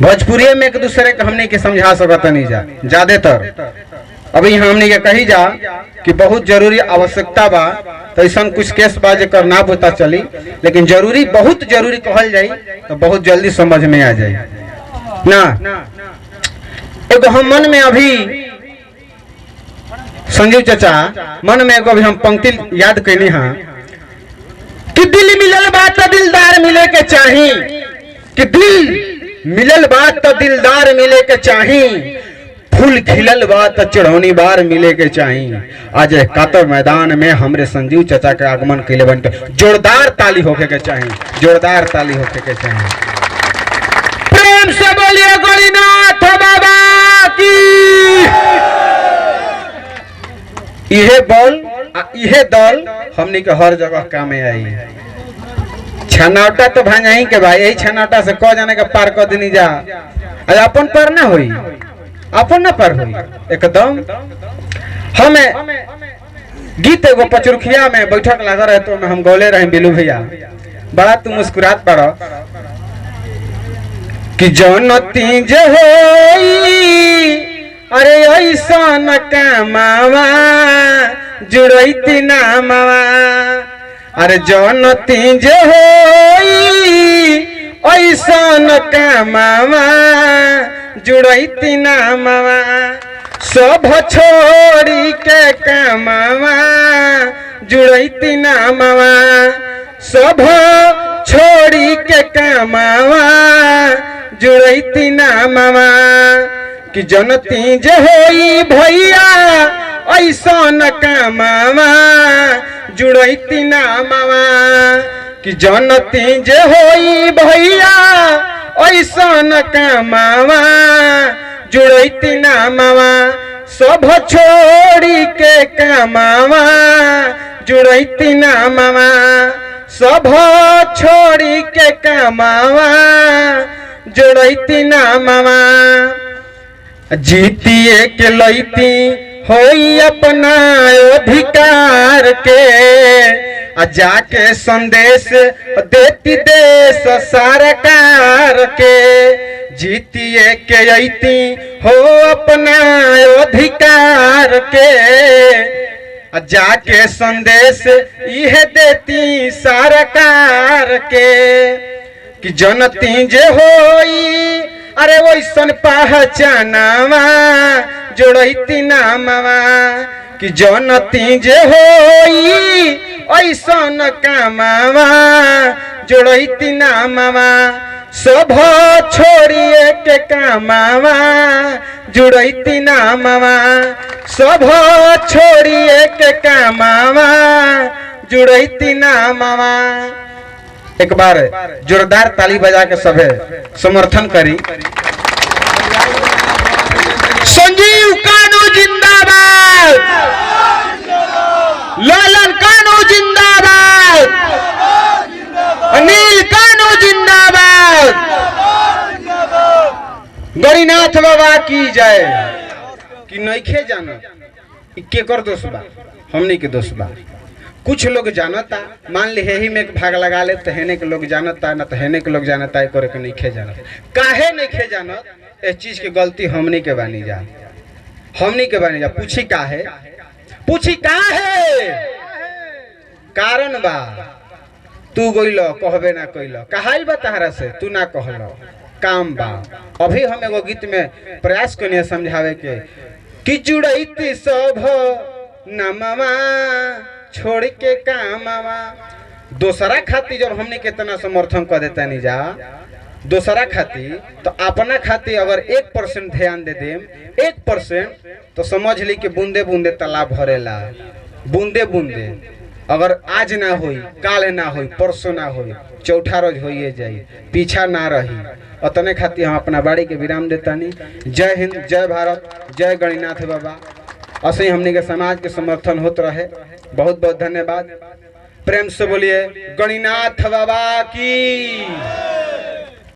भोजपुरी में एक दूसरे को हमने के समझा सकता नहीं जा ज्यादातर। अभी हमने के कही जा कि बहुत जरूरी आवश्यकता बा तो ऐसा कुछ केस बा जेकर ना पता चली, लेकिन जरूरी बहुत जरूरी कहल जाई तो बहुत जल्दी समझ में आ जाए ना। एगो हम मन में अभी संजीव चाचा मन में एगो अभी हम पंक्ति याद कैनी हाँ कि दिल मिलल बात तो दिलदार मिले के चाही, कि दिल मिलल बात तो दिलदार मिले के चाही, फूल खिलल बात तो चढ़ौनी बार मिले के चाही। आज कातर मैदान में हमरे संजीव चाचा के आगमन के लिए बनते जोरदार ताली होके के चाही, जोरदार ताली होके के चाही। प्रेम से बोलिए गणिनाथ बाबा की। यह बल यह दल हमने के हर जगह काम में आई। छनौटा तो भाई के भाई यही छनौटा से क जाने के पार कर देनी जा, अपन पर ना होई, अपन ना पर होई एकदम। हमें गीत एगो पचरुखिया में बैठक लगा रहे तो हम गौले रहे बिलू भैया, बड़ा तू मुस्कुरात पड़ो कि जौन तीज होई अरे ऐसा न कामावा जुड़ैती नामावा, अरे जौन तीज होई ऐसा न कामावा जुड़ैती नामावा, सब छोड़ी के कामावा जुड़ैती नामावा, सब छोड़ी के कामावा जुड़ैती नामावा, कि जौन तीज होई भैया ऐसा न कामावा जुड़ैती नामावा, कि जौन तीज होई भैया ऐसा न कामावा जुड़ैती नामावा, सब छोड़ी के कामावा जुड़ैती नामावा, सब छोड़ी के कामावा जुड़ैती नामावा, जीतिए के लैती होई अपना अधिकार के, जाके संदेश देती देश सरकार के, जीतिए के अइती हो अपना अधिकार के, जाके संदेश यह देती सरकार के, कि जौन तीज होई अरे वैसन पहचानावा जोड़ैती नामावा, कि जौन तीज होई ऐसन कामावा जोड़ैती नामावा, सब छोड़िए के कामावा जुड़ैती नामावा, सब छोड़िए के कामावा जुड़ैती नामावा। एक बार जोरदार ताली बजा के सभे समर्थन करी। संजीव कानू जिंदाबाद, लालन कानू जिंदाबाद, अनिल कानू जिंदाबाद, गणिनाथ बाबा की जय। कि नइखे जाना केकर दोष बा, हमनी के दोष बा। कुछ लोग जानता, मान ली ही में एक भाग लगा ले तो हेने के लोग जानता ना तो हेने के लोग जानता है करे के नइखे जानत। काहे नइखे जानत? इस चीज की गलती हमनी के बानी जा, हमनी के बानी जा। पूछी काहे, पूछी काहे कारण बा, तू गइलो कहबे ना कइलो, कहाइल बा तहरा से तू ना कहलो, काम बा। अभी हम एगो गीत में प्रयास करिए समझावे के कि जुड़ैती सब नामवा छोड़ के कामवा। दोसरा खाती जब हमने कितना समर्थन कर देता नहीं जा, दोसरा खाती तो अपना खाती अगर 1% ध्यान दे देम, 1% तो समझ ली कि बूंदे बूंदे तालाब भरेला। बूंदे बूंदे अगर आज ना होई, काल ना होई, परसों ना होई, चौथा रोज होइए जाई, पीछा ना रही। अतने खाती हम अपना बाड़ी के विराम देता नहीं। जय हिंद, जय भारत, जय गणिनाथ बाबा। ऐसे ही हमने के समाज के समर्थन होते रहे। बहुत बहुत धन्यवाद। प्रेम से बोलिए गणिनाथ बाबा की।